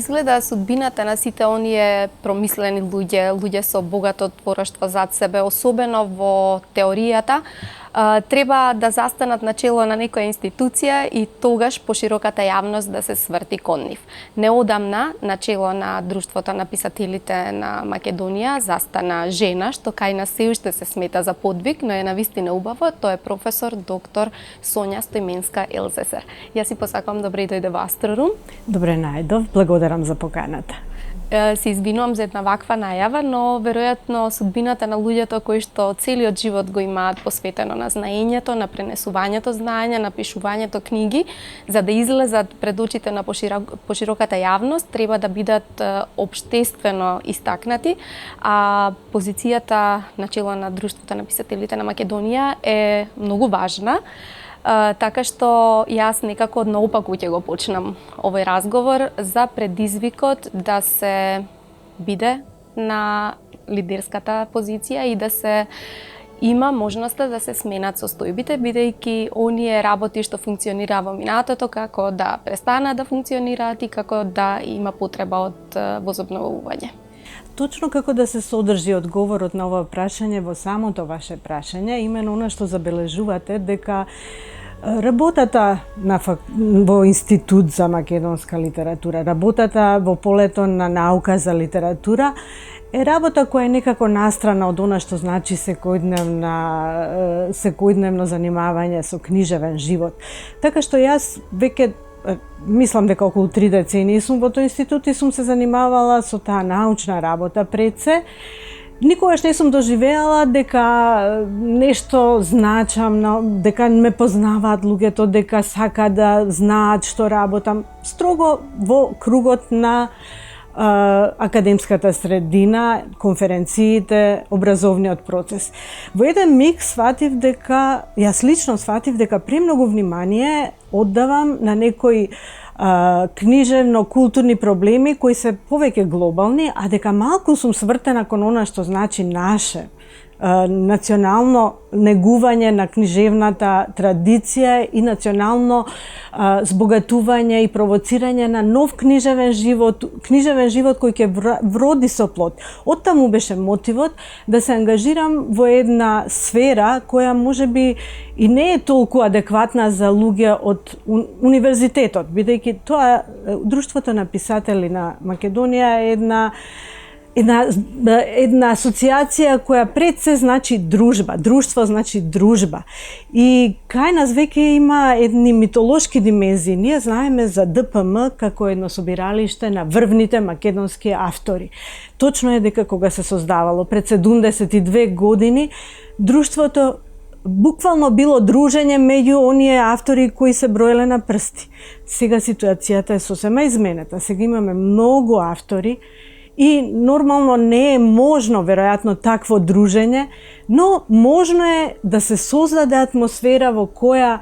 изгледа судбината на сите оние промислени луѓе со богато творештво зад себе, особено во теоријата, треба да застанат на чело на некоја институција и тогаш пошироката јавност да се сврти кон нив. Неодамна на чело на Друштвото на писателите на Македонија застана жена, што кај нас се уште се смета за подвиг, но е навистина убаво, тоа е професор доктор Сонја Стојменска Елзесер. Јас си посакувам добре дојде во Астрорум. Добре најдов, благодарам за поканата. Се извинувам за една ваква најава, но веројатно судбината на луѓето кои што целиот живот го имаат посветено на знаењето, на пренесувањето знаење, на пишувањето книги, за да излезат пред очите на пошироката јавност, треба да бидат општествено истакнати, а позицијата на чело на Друштвото на писателите на Македонија е многу важна. Така што јас некако наопаку ќе го почнам овој разговор за предизвикот да се биде на лидерската позиција и да се има можноста да се сменат состојбите, бидејќи оние работи што функционираа во минатото, како да престанат да функционираат и како да има потреба од возобновување. Точно како да се содржи одговорот на ова прашање во самото ваше прашање, имено она што забележувате дека работата во Институт за македонска литература, работата во полето на наука за литература е работа која е некако настрана од она што значи секојдневно занимавање со книжевен живот. Така што јас веќе мислам дека околу 3 децении сум во тој институт и сум се занимавала со таа научна работа пред се. Никогаш не сум доживеала дека нешто значам, дека ме познаваат луѓето, дека сакаат да знаат што работам. Строго во кругот на академската средина, конференциите, образовниот процес. Во еден миг јас лично сватив дека премногу внимание оддавам на некои книжевно-културни проблеми кои се повеќе глобални, а дека малку сум свртена кон она што значи наше национално негување на книжевната традиција и национално збогатување и провоцирање на нов книжевен живот кој ќе вроди со плод. Оттаму беше мотивот да се ангажирам во една сфера која можеби и не е толку адекватна за луѓе од универзитетот, бидејќи тоа Друштвото на писатели на Македонија е една асоциација која пред се значи дружба, друштво значи дружба. И кај нас веќе има едни митолошки димензии. Ние знаеме за ДПМ како едно собиралиште на врвните македонски автори. Точно е дека кога се создавало пред 72 години, друштвото буквално било дружење меѓу оние автори кои се броеле на прсти. Сега ситуацијата е сосема изменета. Сега имаме многу автори и нормално не е можно, веројатно, такво дружење, но можно е да се создаде атмосфера во која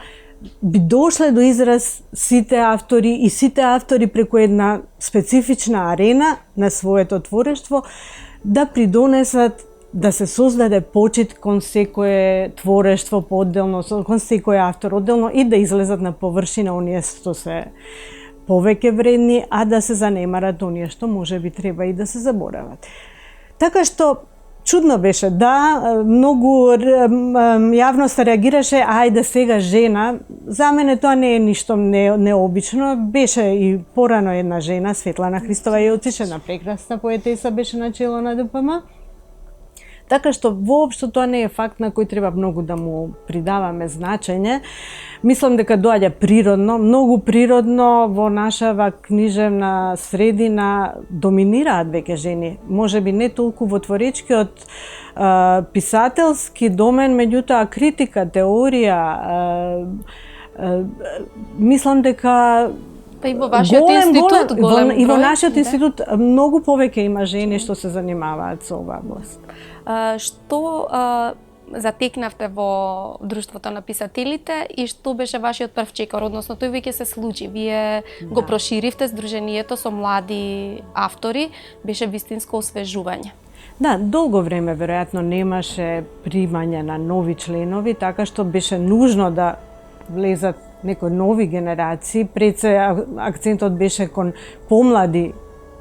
би дошле до израз сите автори и сите автори преку една специфична арена на своето творештво да придонесат да се создаде почит кон секое творештво поотделно, кон секој автор одделно и да излезат на површина оние што се повеќе вредни, а да се занемарат оние што можеби треба и да се заборават. Така што чудно беше, да, многу јавноста реагираше, ајде сега жена. За мене тоа не е ништо необично. Беше и порано една жена, Светлана Христова Јелцишена, прекрасна поетеса, беше на чело на ДПМ. Така што воопшто тоа не е факт на кој треба многу да му придаваме значење. Мислам дека доаѓа природно, многу природно во нашава книжевна средина доминираат веќе жени. Можеби не толку во творечкиот писателски домен, меѓутоа критика, теорија, мислам дека и во вашиот институт голем број. И во нашиот институт многу повеќе има жени што се занимаваат со оваа област. Што затекнавте во Друштвото на писателите и што беше вашиот прв чекор, односно тој веќе се случи. Вие го проширивте здруженијето со млади автори, беше вистинско освежување. Да, долго време веројатно немаше примање на нови членови, така што беше нужно да влезат некои нови генерации. Пред се акцентот беше кон помлади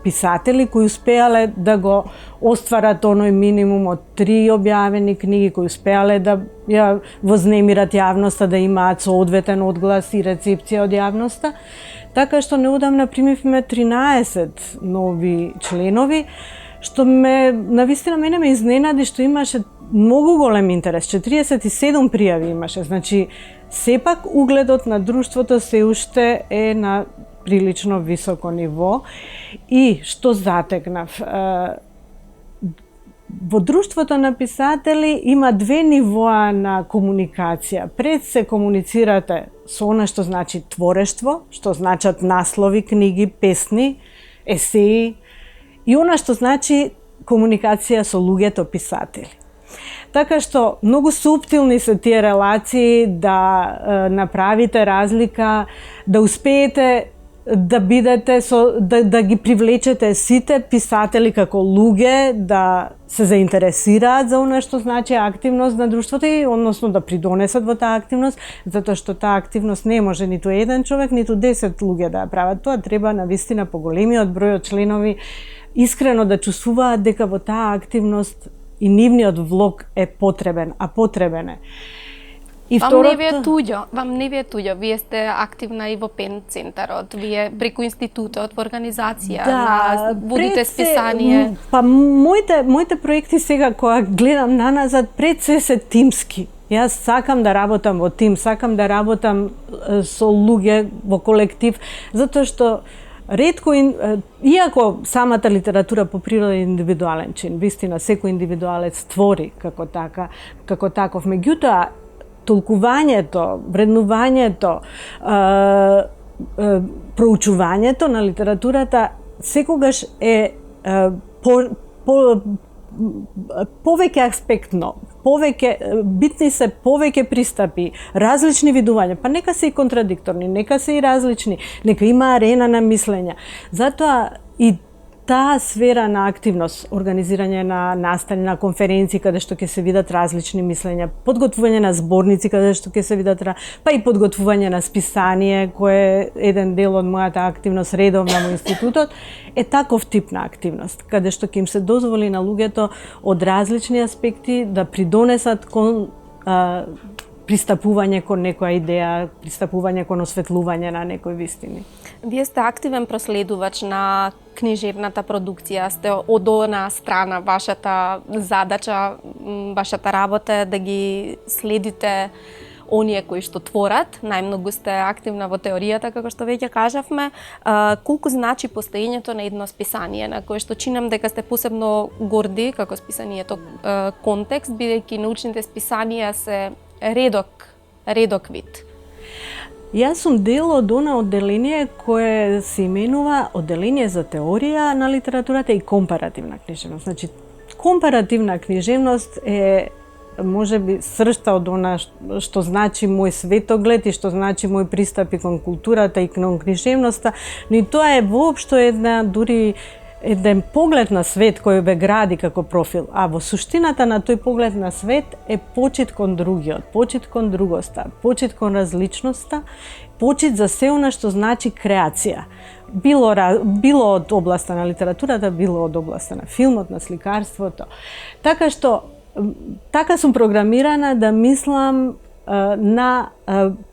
писатели кои успеале да го остварат оној минимум од 3 објавени книги, кои успеале да ја вознемират јавноста, да имаат соодветен одглас и рецепција од јавноста. Така што неодамна примивме 13 нови членови, што навистина мене ме изненади што имаше многу голем интерес. 47 пријави имаше. Значи, сепак угледот на друштвото се уште е на прилично високо ниво. И што затекнав? Во друштвото на писатели има 2 нивоа на комуникација. Пред се комуницирате со она што значи творештво, што значат наслови, книги, песни, есеи, и она што значи комуникација со луѓето писатели. Така што многу суптилни се тие релации да направите разлика, да успеете да бидете да ги привлечете сите писатели како луѓе да се заинтересираат за она што значи активност на друштвото и односно да придонесат во таа активност, затоа што таа активност не може ниту еден човек, ниту 10 луѓе да ја прават. Тоа треба навистина поголемиот број од членови искрено да чувствуваат дека во таа активност и нивниот влог е потребен, а потребен е. И вам не ви е туѓо, вие сте активна и во ПЕН центарот, вие преку институтот, во организација, водите списание. Па моите проекти сега кога гледам наназад пред се тимски. Јас сакам да работам во тим, сакам да работам со луѓе во колектив, затоа што ретко, иако самата литература по природа е индивидуален чин, вистина секој индивидуалец твори како таков, меѓутоа толкувањето, вреднувањето, проучувањето на литературата секогаш е повеќе аспектно, битни се повеќе пристапи, различни видувања, па нека се и контрадикторни, нека се и различни, нека има арена на мислење. Затоа и таа сфера на активност, организирање на настани, на конференции каде што ќе се видат различни мислења, подготвување на зборници каде што ќе се видат, па и подготвување на списание, кој е еден дел од мојата активност редовна во институтот, е таков тип на активност, каде што ќе им се дозволи на луѓето од различни аспекти да придонесат кон пристапување кон некоја идеја, пристапување кон осветлување на некои вистини. Вие сте активен проследувач на книжевната продукција, сте од она страна, вашата задача, вашата работа е да ги следите оние кои што творат, најмногу сте активна во теоријата, како што веќе кажавме. Колку значи постоењето на едно списание, на кое што чинам дека сте посебно горди, како списанието Контекст, бидејќи научните списанија се редок вид. Јас сум дел од она одделение кое се именува Одделение за теорија на литературата и компаративна книжевност. Значи, компаративна книжевност е можеби сршта од она што значи мој светоглед и што значи мој пристапи кон културата и кон книжевноста, но и тоа е воопшто еден поглед на свет кој ве гради како профил, а во суштината на тој поглед на свет е почит кон другиот, почит кон другоста, почит кон различноста, почит за се она што значи креација. Било од областа на литературата, било од областа на филмот, на сликарството. Така што, така сум програмирана да мислам на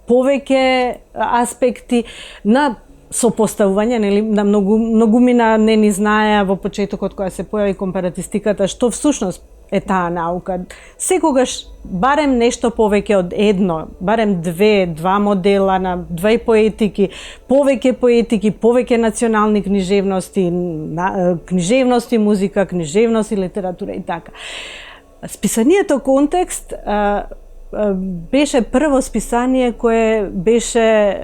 повеќе аспекти, на сопоставување, нели, на многумина не ни знаеа во почетокот кога се појави компаратистиката, што всушност е таа наука. Секогаш барем нешто повеќе од едно, барем два модела на две поетики, повеќе национални книжевности, книжевности музика, книжевности литература и така. Списанието Контекст беше прво списание кое беше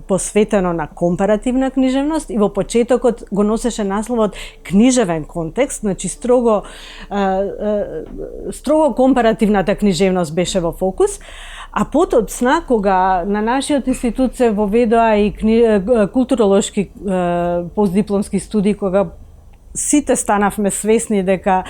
посветено на компаративна книжевност и во почетокот го носеше насловот Книжевен контекст, значи строго компаративната книжевност беше во фокус, а потоцна кога на нашиот институт се воведоа и културолошки постдипломски студии, кога сите станавме свесни дека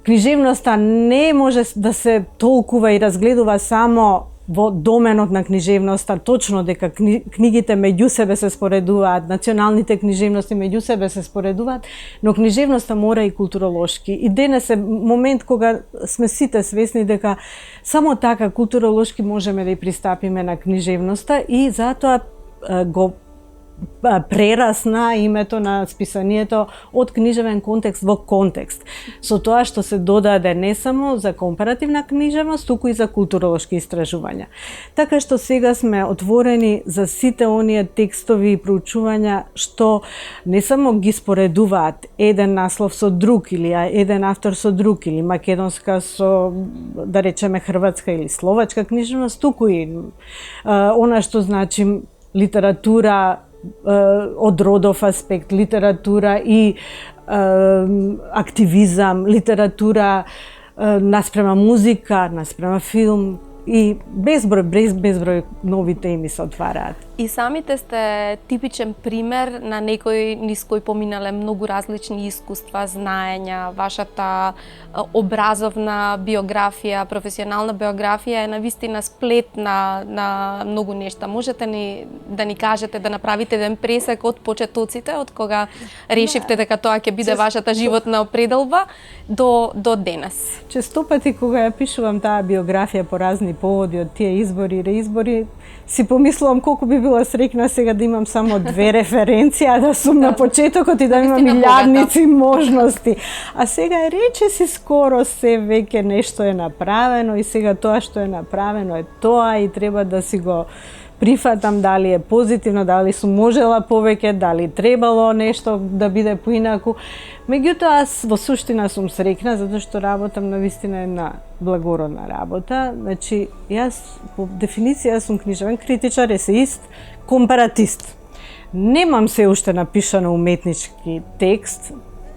книжевноста не може да се толкува и разгледува само во доменот на книжевноста, точно дека книгите меѓу себе се споредуваат, националните книжевности меѓу себе се споредуваат, но книжевноста мора и културолошки. И денес е момент кога сме сите свесни дека само така културолошки можеме да и пристапиме на книжевноста и затоа го прерасна името на списанието од книжевен контекст во контекст. Со тоа што се додаде не само за компаративна книжевност, туку и за културолошки истражувања. Така што сега сме отворени за сите оние текстови и проучувања што не само ги споредуваат еден наслов со друг или еден автор со друг или македонска со, да речеме, хрватска или словачка книжевност, туку и она што значи литература од родов аспект, литература и активизам, литература наспрема музика, наспрема филм и безброј нови теми се отвараат. И самите сте типичен пример на некој низ кој поминале многу различни искуства, знаења, вашата образовна биографија, професионална биографија е навистина сплет на многу нешта. Можете да ни кажете, да направите еден пресек од почетоците, од кога решивте дека тоа ќе биде вашата животна определба до денес? Често пати кога ја пишувам таа биографија по разни поводи од тие избори и реизбори, си помислувам колку би била среќна сега да имам само 2 референции, а да сум на почетокот и да имам илјадници можности. А сега речиси скоро се веќе нешто е направено и сега тоа што е направено е тоа и треба да си го прифатам дали е позитивно, дали сум можела повеќе, дали требало нешто да биде поинаку. Меѓутоа, аз во суштина сум среќна затоа што работам на вистина една благородна работа. Значи, јас по дефиниција сум книжевен критичар, есеист, компаратист. Немам се уште напишано уметнички текст,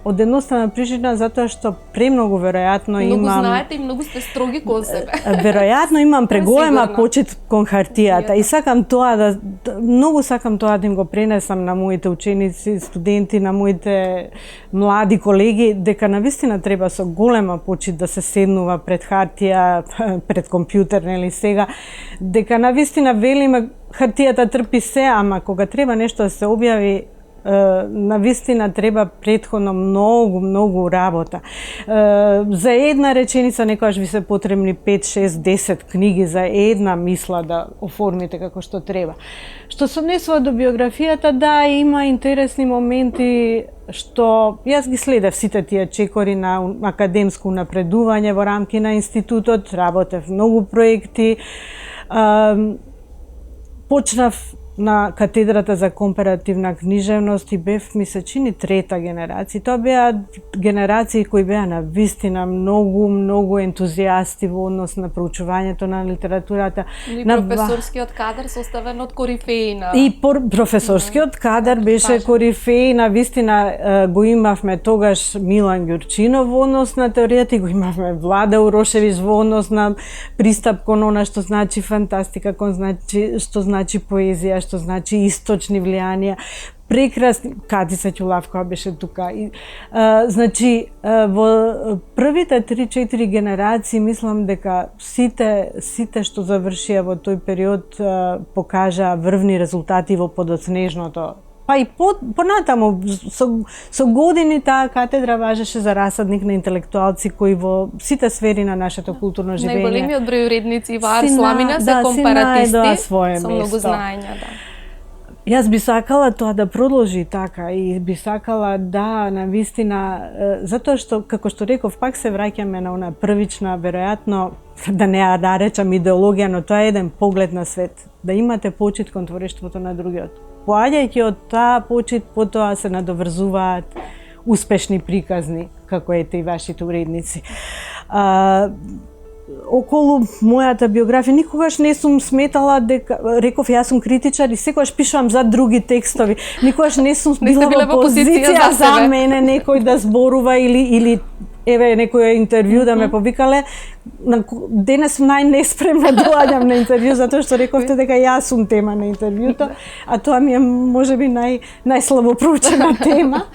од едноставна причина затоа што премногу веројатно имам... Многу знаете и многу сте строги кон себе. Веројатно имам преголема почит кон хартијата и сакам тоа многу сакам тоа да им го пренесам на моите ученици, студенти, на моите млади колеги, дека навистина треба со голема почит да се седнува пред хартија, пред компјутер, нели сега, дека навистина велиме хартијата трпи се, ама кога треба нешто да се објави, навистина треба претходно многу работа. За една реченица некогаш ви се потребни 5, 6, 10 книги за една мисла да оформите како што треба. Што се однесува до биографијата, да, има интересни моменти што јас ги следев сите тие чекори на академско напредување во рамки на институтот, работев многу проекти. Почнав на катедрата за компаративна книжевност и бев, ми се чини, 3-та генерација. Тоа беа генерации кои беа на вистина многу ентузијасти во однос на проучувањето на литературата. И професорскиот кадар составен од корифеи на... И професорскиот кадар беше корифеи, на вистина го имавме тогаш Милан Ѓурчинов во однос на теоријата и го имавме Влада Урошевиќ во однос на пристап кон она што значи фантастика, што значи поезија, што значи источни влијанија. Прекрасни, Катица Ќулавкова беше тука. Значи, во првите 3-4 генерации мислам дека сите што завршија во тој период покажаа врвни резултати во подоцнежното. Па и понатаму, со години таа катедра важеше за расадник на интелектуалци кои во сите сфери на нашето културно живење. Најголемиот број уредници во Арс Ламина се компаратисти со многу знаења, да. Јас би сакала тоа да продолжи така и би сакала да, навистина, затоа што, како што реков, пак се враќаме на она првична, веројатно, да не ја наречам идеологија, но тоа е еден поглед на свет. Да имате почит кон творештвото на другиот. Поаѓајќи од таа почит, потоа се надоврзуваат успешни приказни, како ете и вашите уредници. Околу мојата биографија никогаш не сум сметала дека, реков, јас сум критичар и секогаш пишувам за други текстови. Никогаш не сум била во позиција за мене некој да зборува или еве некој интервју да ме повикале. Денес најнеспремна доаѓам на интервју затоа што рековте дека јас сум тема на интервјуто, а тоа ми е можеби најслабо проучена тема.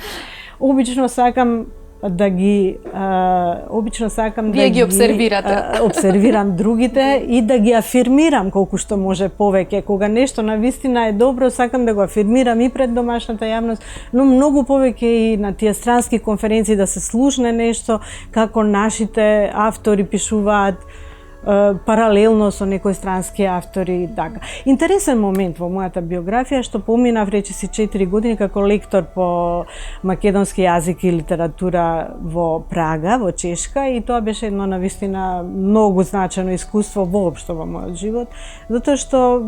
Обично сакам да ги обично сакам Вие да ги обсервирате. Обсервирам другите и да ги афирмирам колку што може повеќе. Кога нешто навистина е добро, сакам да го афирмирам и пред домашната јавност, но многу повеќе и на тие странски конференции да се слушне нешто како нашите автори пишуваат паралелно со некои странски автори. Така. Интересен момент во мојата биографија што поминав речиси 4 години како лектор по македонски јазик и литература во Прага, во Чешка, и тоа беше едно навистина многу значено искуство воопшто во мојот живот, затоа што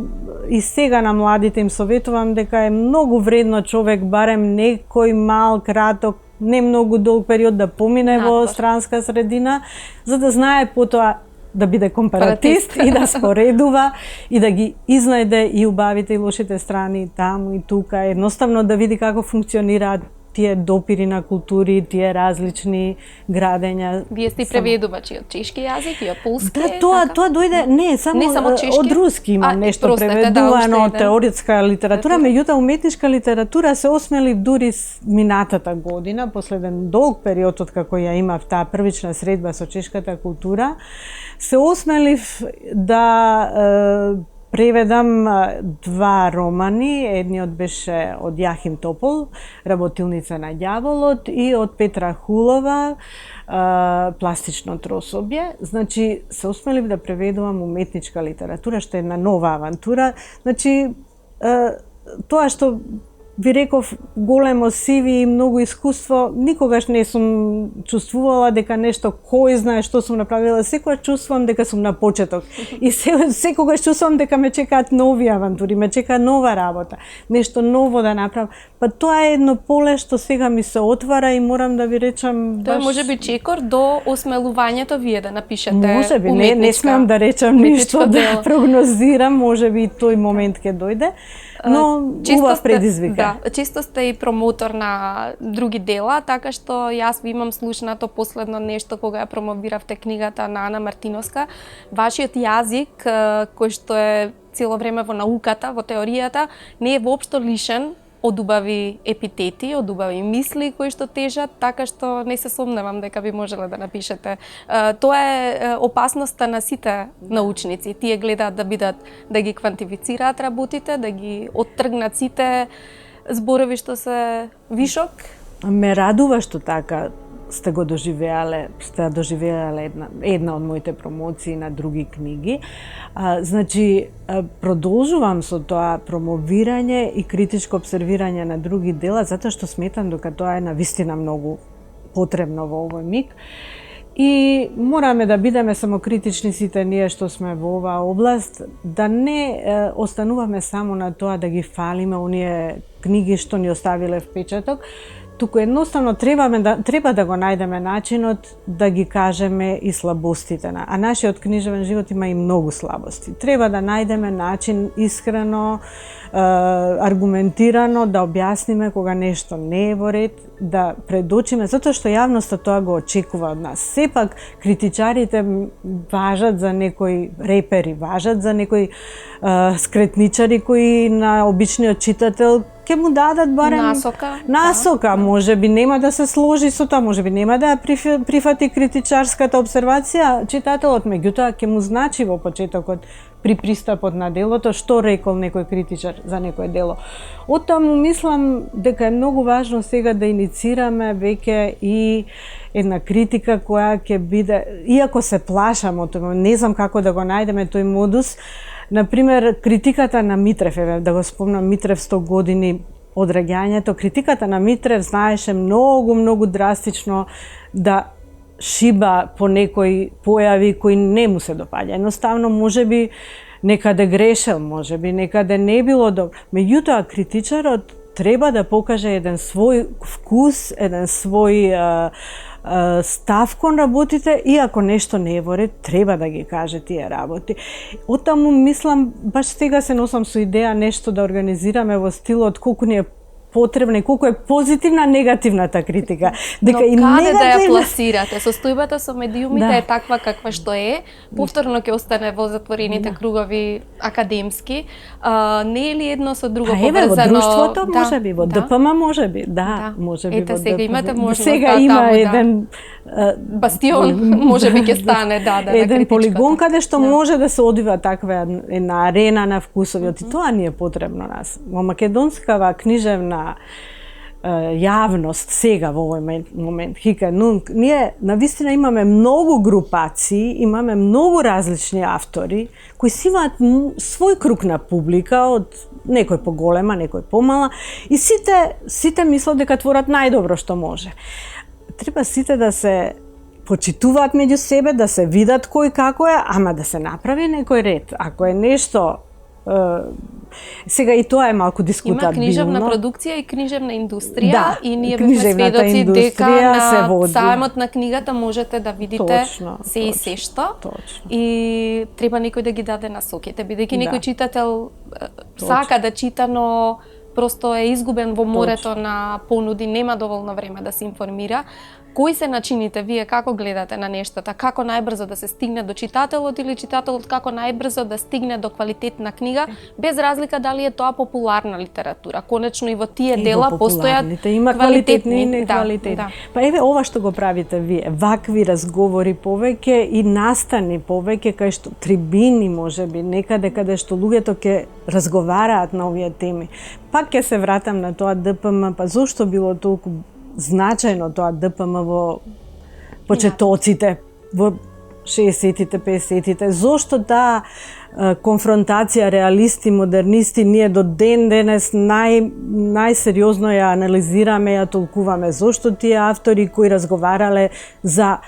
и сега на младите им советувам дека е многу вредно човек барем некој мал, краток, не многу долг период да помине во странска средина, за да знае потоа да биде компаратист и да споредува и да ги изнајде и убавите и лошите страни таму и тука, едноставно да види како функционираат тие допири на култури, тие различни градења. Вие сте преведувачи од чешки јазик и од полски? Да, тоа дојде, не само чешки? од руски има нешто преведувано, теоретска литература, меѓутоа уметничка литература се осмелив дури минатата година, после еден долг период од како ја имав таа првична средба со чешката култура, се осмелив да преведам 2 романи, едниот беше од Јахим Топол, Работилница на ѓаволот, и од Петра Хулова, Пластично трособје. Значи, се осмелив да преведувам уметничка литература, што е една нова авантура. Значи, тоа што ви реков, големо CV и многу искуство, никогаш не сум чувствувала дека нешто кој знае што сум направила, секогаш чувствувам дека сум на почеток. И секогаш чувствувам дека ме чекаат нови авантури, ме чека нова работа, нешто ново да направам. Па тоа е едно поле што сега ми се отвара и морам да ви речам Тоа може би чекор до осмелувањето вие да напишете може би, не смеам да речам ништо, да прогнозирам, може би тој момент ќе дојде. Но убав предизвика. Да, често сте и промотор на други дела, така што јас ви имам слушнато последно нешто кога ја промовиравте книгата на Ана Мартиновска. Вашиот јазик, кој што е цело време во науката, во теоријата, не е воопшто лишен од убави епитети, од убави мисли кои што тежат, така што не се сомневам дека би можеле да напишете. Тоа е опасноста на сите научници. Тие гледаат да ги квантифицираат работите, да ги оттргнат сите зборови што се вишок. Ме радува што така сте доживеале една од моите промоции на други книги. Значи, продолжувам со тоа промовирање и критичко обсервирање на други дела, затоа што сметам дека тоа е навистина многу потребно во овој миг. И мораме да бидеме самокритични сите ние што сме во оваа област, да не остануваме само на тоа да ги фалиме оние книги што ни оставиле впечаток, туку едноставно треба да го најдеме начинот да ги кажеме и слабостите. А нашиот книжевен живот има и многу слабости. Треба да најдеме начин искрено, аргументирано да објасниме кога нешто не е во ред, да предочиме, затоа што јавноста тоа го очекува од нас. Сепак критичарите важат за некои репери, важат за некои скретничари кои на обичниот читател ќе му дадат барем насока. Можеби нема да се сложи со тоа, можеби нема да прифати критичарската обсервација читателот, меѓутоа ќе му значи во почетокот при пристапот на делото што рекол некој критичар за некое дело. Оттаму мислам дека е многу важно сега да иницираме веќе и една критика која ќе биде, иако се плашам од тоа, не знам како да го најдеме тој модус. Например, критиката на Митрев, да го спомнам, Митрев 100 години од раѓањето, критиката на Митрев знаеше многу драстично да шиба по некои појави кои не му се допаѓа. Едноставно, можеби некаде грешел, можеби некаде не било добро. Меѓутоа, критичарот треба да покаже еден свој вкус, еден свој став кон работите, и ако нешто не е во ред, треба да ги каже тие работи. Оттаму мислам, баш сега се носам со идеја нешто да организираме во стилот колку ни е потребна и колку е позитивна негативната критика. Дека но и каде да ја пласирате? Состојбата со медиумите е таква каква што е, повторно ќе остане во затворените кругови академски. Не е ли едно со друго поврзано? Во друштвото може би, во ДПМ може би, може би. Ете, сега имате можност сега има еден бастион, може би ќе стане, еден полигон каде што може да се одвива таква една арена на вкусови. И тоа ни е потребно нас. Во македонскава книжевна јавност сега во овој момент, ние навистина имаме многу групации, имаме многу различни автори кои си имаат свој круг на публика, од некој поголема, некој помала, и сите мислат дека творат најдобро што може. Треба сите да се почитуваат меѓу себе, да се видат кој како е, ама да се направи некој ред. Ако е нешто сега и тоа е малку дискутабилно. Има книжевна продукција и книжевна индустрија и ние бевме сведоци дека на сајмот на книгата можете да видите се и се што. И треба некој да ги даде насоките, бидејќи некој читател сака да чита, но просто е изгубен во морето на понуди, нема доволно време да се информира. Кои се начините вие, како гледате на нештата, како најбрзо да се стигне до читателот или читателот како најбрзо да стигне до квалитетна книга, без разлика дали е тоа популарна литература. Конечно и во тие дела постојат има квалитетни и неквалитетни. Па еве ова што го правите вие, вакви разговори повеќе и настани повеќе кај што трибини можеби некаде каде што луѓето ќе разговараат на овие теми. Пак ќе се вратам на тоа ДПМ, па зошто било толку значајно тоа ДПМ во почетоците, во 60-тите, 50-тите. Зошто таа конфронтација реалисти, модернисти, ние до ден денес најсериозно ја анализираме, ја толкуваме. Зошто тие автори кои разговарале за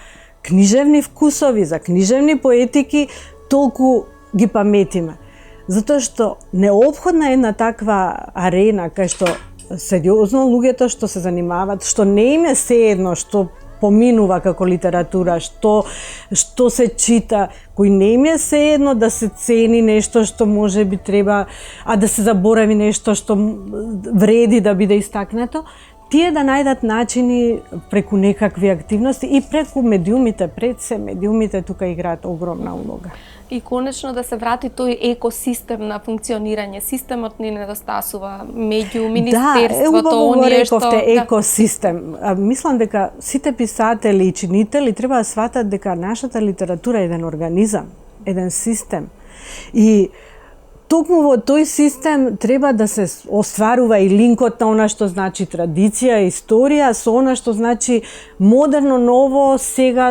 книжевни вкусови, за книжевни поетики, толку ги паметиме. Затоа што неопходна е една таква арена кај што сериозно луѓето што се занимаваат, што не им е сеедно што поминува како литература, што се чита, кој не им е сеедно да се цени нешто што може би треба, а да се заборави нешто што вреди да биде истакнато, тие да најдат начини преку некакви активности и преку медиумите, пред се медиумите тука играат огромна улога. И конечно да се врати тој екосистем на функционирање. Системот ни недостасува меѓу министерството, оние што... Да, екосистем. Мислам дека сите писатели и чинители треба да сватат дека нашата литература е еден организам, еден систем. И токму во тој систем треба да се остварува и линкот на она што значи традиција, историја, со она што значи модерно, ново, сега,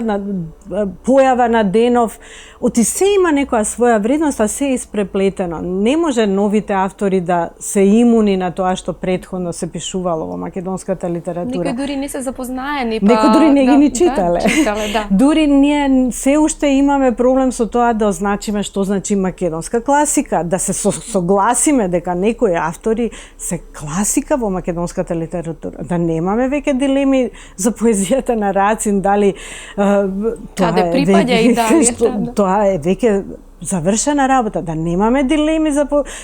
појава на денов. Оти се има некоја своја вредност, а се е испреплетено. Не може новите автори да се имуни на тоа што претходно се пишувало во македонската литература. Некои дури не се запознаени, па... Некои дури не ги ни читале. Да. Дури ние се уште имаме проблем со тоа да означиме што значи македонска класика, да се согласиме дека некои автори се класика во македонската литература. Да немаме веќе дилеми за поезијата на Рацин, дали каде припаѓа и дали тоа е веќе завршена работа, да немаме дилеми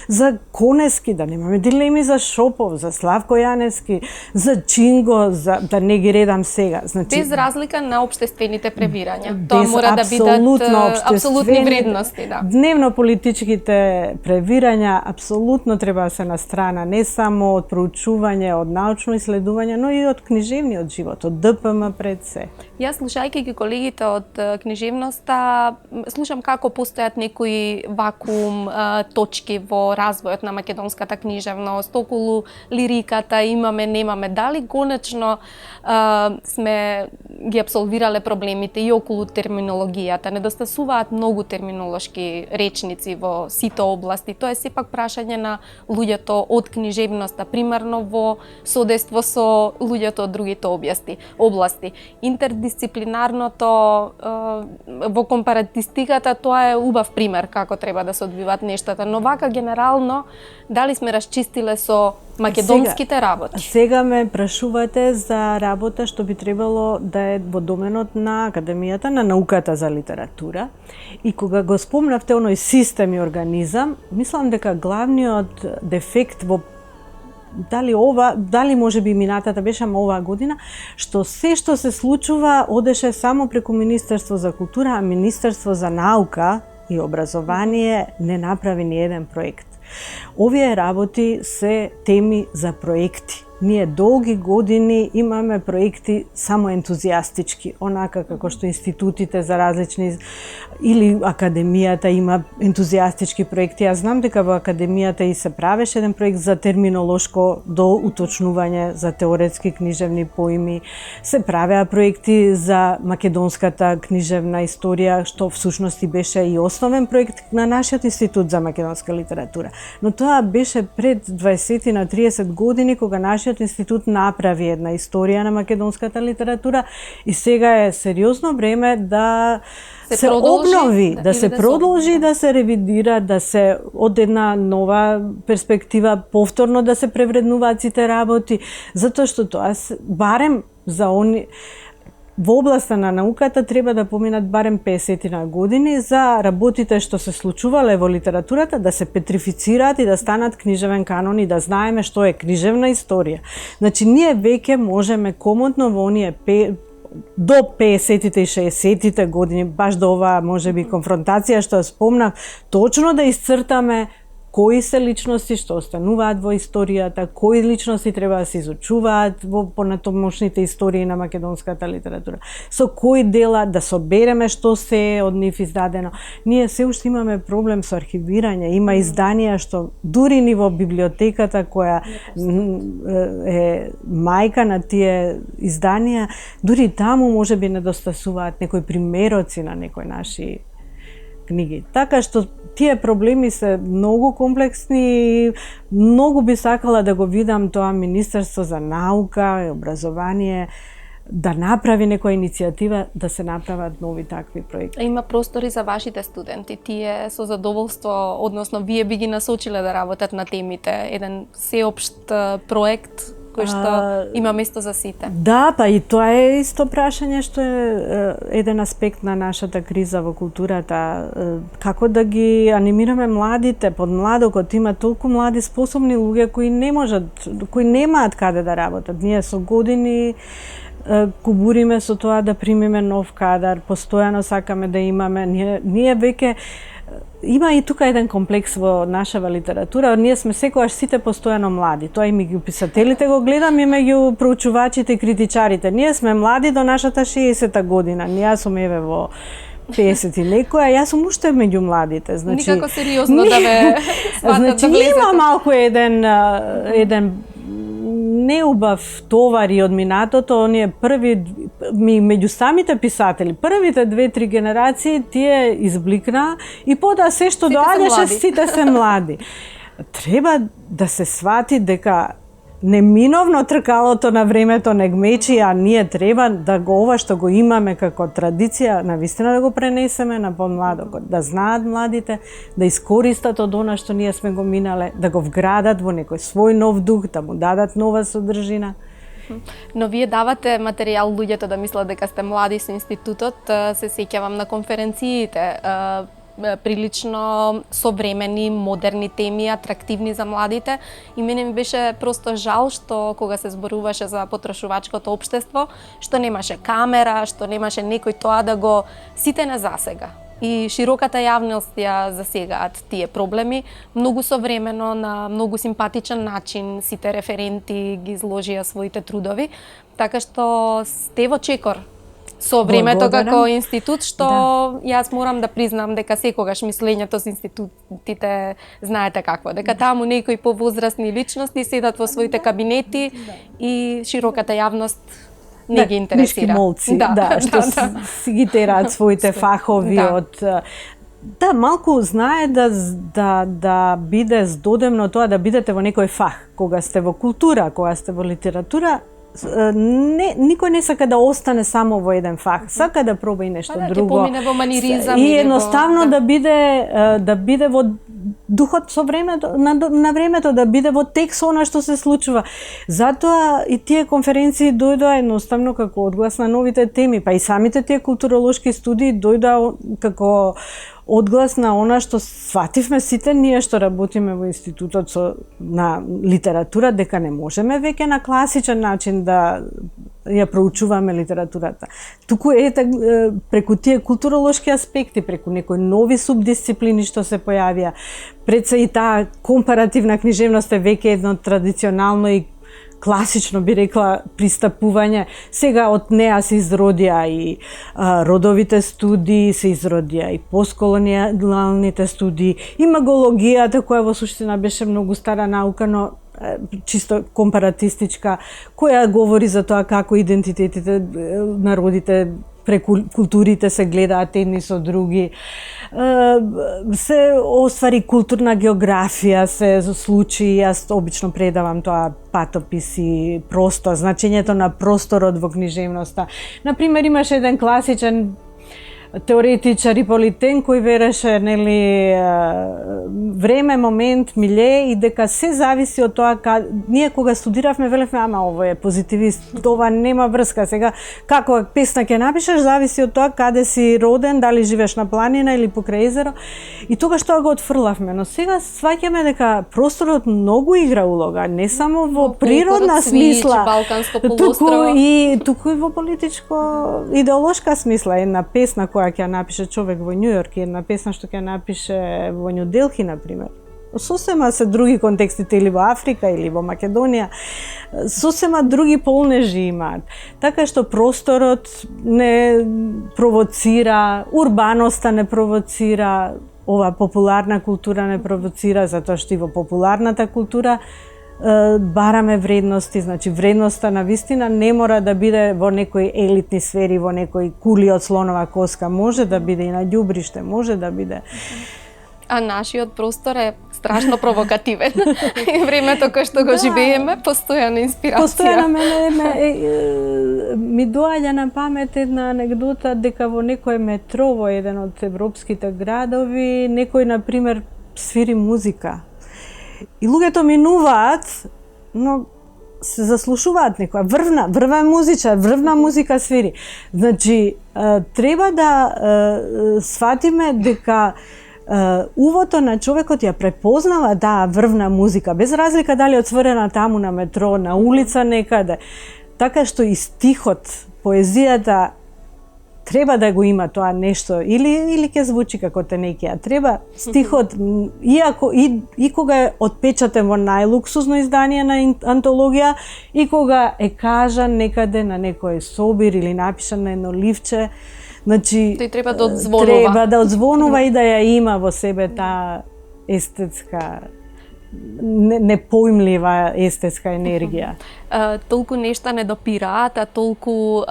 за Конески, да немаме дилеми за Шопов, за Славко Јаневски, за Чинго, да не ги редам сега. Значи, без разлика на општествените пребирања. Тоа мора да бидат апсолутни вредности, да. Дневно политичките пребирања апсолутно треба да се на страна, не само од проучување, од научно исследување, но и од книжевниот живот, од ДПМ пред се. Јас слушајќи ги колегите од книжевноста, слушам како постојат некои вакуум точки во развојот на македонската книжевност, околу лириката, имаме, немаме. Дали конечно сме ги апсолвирале проблемите и околу терминологијата? Недостасуваат многу терминолошки речници во сите области. Тоа е сепак прашање на луѓето од книжевноста, примерно во содейство со луѓето од другите области. Интердисциплинарното во компаратистиката тоа е убав пример како треба да се одвиваат нештата, но вака генерално дали сме расчистиле со македонските работи? Сега ме прашувате за работа што би требало да е во доменот на Академијата на науката за литература. И кога го спомнавте оној систем и организам, мислам дека главниот дефект во дали може би минатата беше, ама оваа година, што се што се случува одеше само преку Министерство за култура, а Министерство за наука и образование не направи ни еден проект. Овие работи се теми за проекти. Ние долги години имаме проекти само ентузијастички, онака како што институтите за различни или академијата има ентузијастички проекти. Јас знам дека во академијата и се правеше еден проект за терминолошко доуточнување за теоретски книжевни поими, се правеа проекти за македонската книжевна историја, што всушност и беше и основен проект на нашиот институт за македонска литература. Но тоа беше пред 20 на 30 години кога нашиот институт направи една историја на македонската литература и сега е сериозно време да се обнови, да се продолжи, да се ревидира, да се од една нова перспектива повторно да се превреднуваат сите работи, затоа што тоа барем за они во областа на науката треба да поминат барем 50 на години за работите што се случувале во литературата да се петрифицираат и да станат книжевен канон и да знаеме што е книжевна историја. Значи ние веќе можеме комотно во оние до 50-тите и 60-тите години, баш до оваа можеби конфронтација што спомнав, точно да исцртаме кои се личности што остануваат во историјата, кои личности треба да се изучуваат во понатомошните истории на македонската литература, со кои дела да собереме што се од нив издадено. Ние се уште имаме проблем со архивирање, има изданија што дури ни во библиотеката која е мајка на тие изданија, дури таму можеби недостасуваат некои примероци на некои наши книги. Така што тие проблеми се многу комплексни и многу би сакала да го видам тоа Министерство за наука и образование да направи некоја иницијатива да се направат нови такви проекти. Има простори за вашите студенти. Тие со задоволство, односно вие би ги насочиле да работат на темите, еден сеопшт проект кој што има место за сите. Да, па и тоа е исто прашање што е еден аспект на нашата криза во културата. Како да ги анимираме младите, под младокот има толку млади способни луѓе кои немаат каде да работат. Ние со години кубуриме со тоа да примиме нов кадар, постојано сакаме да имаме. Ние веќе има и тука еден комплекс во нашава литература. Ние сме секогаш сите постојано млади. Тоа и меѓу писателите го гледам и меѓу проучувачите и критичарите. Ние сме млади до нашата 60-та година. Јас сум еве во 50 и некоја, јас сум уште меѓу младите. Значи, никако сериозно да ве сватат значи, да влезете. Има малку еден неубав товари од минатото, оние меѓу самите писатели, првите 2-3 генерации тие избликна и потоа се што доаѓаше сите се млади. Треба да се свати дека неминовно тркалото на времето не гмечи, а ние треба да ова што го имаме како традиција, навистина да го пренесеме на помладокот, да знаат младите, да искористат од она што ние сме го минале, да го вградат во некој свој нов дух, да му дадат нова содржина. Но вие давате материјал луѓето да мислат дека сте млади со институтот, се сеќавам на конференциите, прилично современи, модерни теми, атрактивни за младите и мене ми беше просто жал што кога се зборуваше за потрошувачкото општество, што немаше камера, што немаше некој тоа да го сите не засега. И широката јавност ја засегаат тие проблеми, многу современо, на многу симпатичен начин, сите референти ги изложија своите трудови, така што сте во чекор со времето како институт, што јас морам да признам дека секогаш мислењето со институтите знаете какво, дека таму некои повозрасни личности седат во своите кабинети и широката јавност не ги интересира. Нишки молци, што си ги тераат своите фахови од... Да, малку знае да биде здодемно тоа да бидете во некој фах. Кога сте во култура, кога сте во литература, никој не сака да остане само во еден фах, сака да проба и нешто друго. Да помине во маниризам и едноставно да биде во духот со времето, на времето, да биде во текст она што се случува. Затоа и тие конференции дојдоа едноставно како одглас на новите теми, па и самите тие културолошки студии дојдоа како одглас на она што свативме сите ние што работиме во институтот на литература, дека не можеме веќе на класичен начин да ја проучуваме литературата. Туку преку тие културолошки аспекти, преку некои нови субдисциплини што се појавија, пред се и таа компаративна книжевност е веќе едно традиционално и класично би рекла пристапување. Сега од неа се изродија и родовите студии, се изродија и постколониалните студии, и магологијата која во суштина беше многу стара наука, но чисто компаратистичка, која говори за тоа како идентитетите народите преку културите се гледаат едни со други. Се оствари културна географија, се случи, јас обично предавам тоа патописи, простор, значењето на просторот во книжевноста. Например, имаше еден класичен теоретичар Иполитен кој вереше, нели, време, момент, миле, и дека се зависи од тоа ние кога студиравме велевме ама ово е позитивист, ова нема врска. Сега како песна ќе напишеш зависи од тоа каде си роден, дали живееш на планина или покрај езеро. И тогаш тоа го отфрлавме, но сега сваќаме дека просторот многу игра улога, не само во природна смисла, туку и во политичко идеолошка смисла. Една песна која ќе напише човек во Њу Јорк, една песна што ќе напише во Њу Делхи, например. Сосема се други контекстите, или во Африка, или во Македонија. Сосема други полнежи имаат. Така што просторот не провоцира, урбаноста не провоцира, ова популарна култура не провоцира, затоа што и во популарната култура бараме вредности, значи вредноста на вистина не мора да биде во некои елитни сфери, во некои кули од слонова коска, може да биде и на ѓубриште, може да биде. А нашиот простор е страшно провокативен. И времето кое што го живееме, постојана инспирација. Постојано ми доаѓа на памет една анегдота дека во некој метро во еден од европските градови некој, например, свири музика. И луѓето минуваат, но се заслушуваат некоја врвна музика свири. Значи, треба да сватиме дека увото на човекот ја препознава врвна музика, без разлика дали отворена таму на метро, на улица некаде. Така што и стихот, поезијата треба да го има тоа нешто, или ќе звучи како тенекија. Треба стихот, иако и кога е отпечатен во најлуксузно издание на антологија, и кога е кажан некаде на некој собир или напишан на едно ливче, значи тој треба да одзвонува. Треба да одзвонува и да ја има во себе таа естетска, непоимлива естетска енергија. Толку нешта не допираат, а толку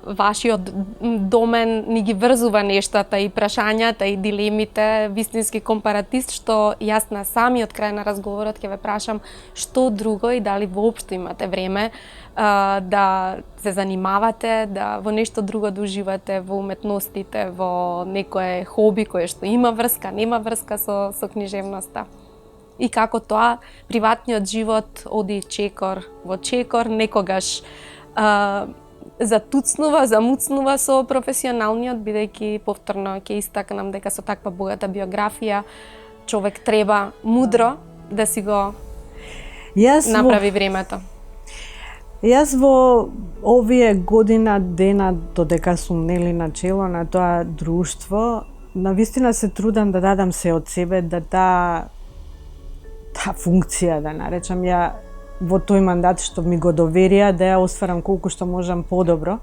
вашиот домен ни ги врзува нештата и прашањата и дилемите, вистински компаратист, што јас на самиот крај на разговорот ќе ве прашам што друго и дали воопшто имате време да се занимавате, да во нешто друго да уживате, во уметностите, во некое хоби кое што има врска, нема врска со книжевноста. И како тоа приватниот живот оди во чекор, некогаш замуцнува со професионалниот, бидејќи повторно ќе истакнам дека со таква богата биографија човек треба мудро да си го направи времето. Јас во овие година дена додека сум на чело на тоа друштво, навистина се трудам да дадам се од себе, да таа функција, да наречам ја, во тој мандат што ми го доверија, да ја остварам колку што можам подобро.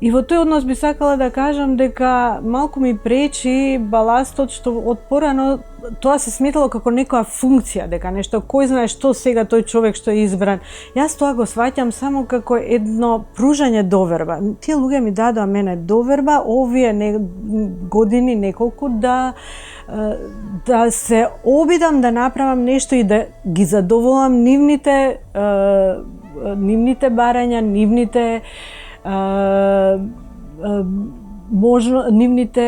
И во тој однос би сакала да кажам дека малку ми пречи баластот што од порано тоа се сметало како некоја функција, дека нешто, кој знае што сега тој човек што е избран. Јас тоа го сваќам само како едно пружање доверба. Тие луѓе ми дадоа мене доверба овие години неколку да се обидам да направам нешто и да ги задоволам нивните барања, нивните нивните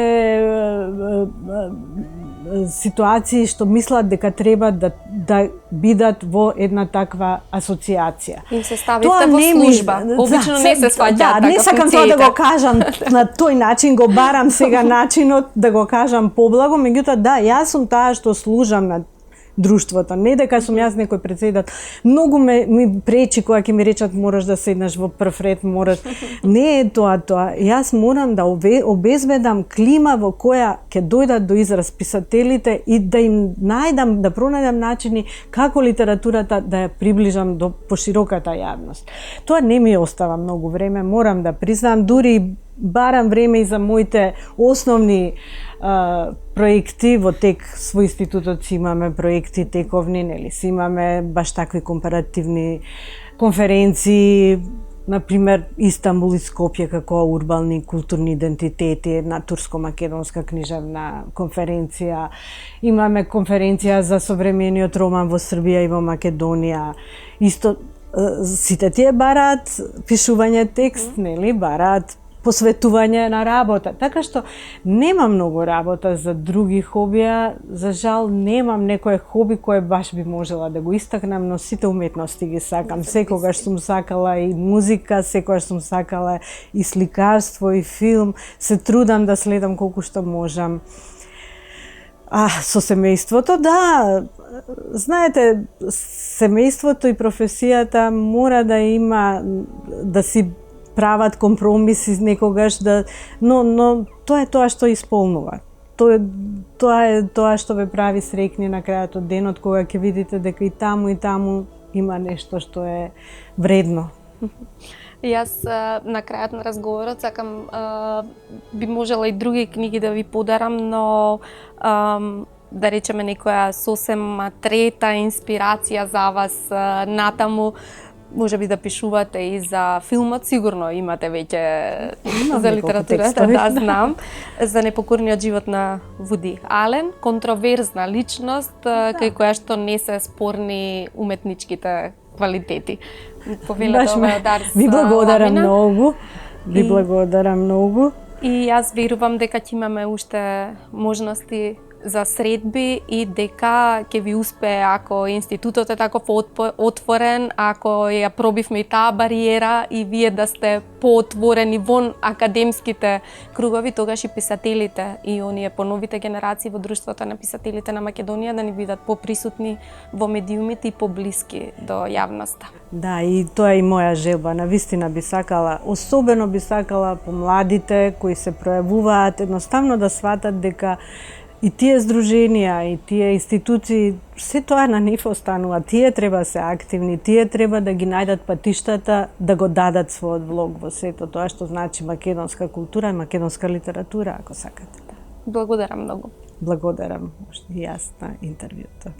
ситуации што мислат дека треба да бидат во една таква асоциација. Им се ставите во служба. Обично не се сваќаат така не сакам тоа да го кажам на тој начин, го барам сега начинот да го кажам поблаго, меѓутоа да, јас сум таа што служам на друштвото. Не дека сум јас некој председател. Многу ми пречи кога ќе ми речат мораш да седнеш во прв ред, мораш. Не е тоа. Јас морам да обезбедам клима во која ќе дојдат до израз писателите и да им да пронајдам начини како литературата да ја приближам до пошироката јавност. Тоа не ми остава многу време, морам да признам, дури барам време и за моите основни проекти во тек во институтот си имаме проекти тековни, нели си имаме баш такви компаративни конференции, например Истанбул и Скопје како урбални културни идентитети, една турско-македонска книжевна конференција, имаме конференција за современиот роман во Србија и во Македонија. Исто сите тие бараат пишување текст, нели, бараат посветување на работа. Така што нема многу работа за други хобија. За жал немам некое хоби кое баш би можела да го истакнам, но сите уметности ги сакам. Секогаш сум сакала и музика, секогаш сум сакала и сликарство и филм. Се трудам да следам колку што можам. Со семејството, да, знаете, семејството и професијата мора да има, да си прават компромиси некогаш, но тоа е тоа што исполнува. Тоа е тоа што ве прави среќни на крајот од денот, кога ќе видите дека и таму има нешто што е вредно. Јас на крајот на разговорот сакам би можела и други книги да ви подарам, но да речеме некоја сосем трета инспирација за вас натаму. Може би да пишувате и за филмот, сигурно имате веќе за литературата, да, знам, за непокорниот живот на Вуди Ален, контроверзна личност, кај која што не се спорни уметничките квалитети. Ви благодарам многу. Ви благодарам многу. И јас верувам дека ќе имаме уште можности за средби и дека ќе ви успее ако институтот е таков отворен, ако ја пробивме и таа бариера и вие да сте поотворени вон академските кругови, тогаш и писателите и оние поновите генерации во Друштвото на писателите на Македонија да ни бидат поприсутни во медиумите и поблиски до јавноста. Да, и тоа е и моја желба. Навистина би сакала, особено би сакала по младите кои се пројавуваат, едноставно да сватат дека и тие здруженија, и тие институции, се тоа на нив останува. Тие треба да се активни, тие треба да ги најдат патиштата, да го дадат својот влог во сето тоа што значи македонска култура и македонска литература, ако сакате. Благодарам многу. Благодарам и јас на интервјуто.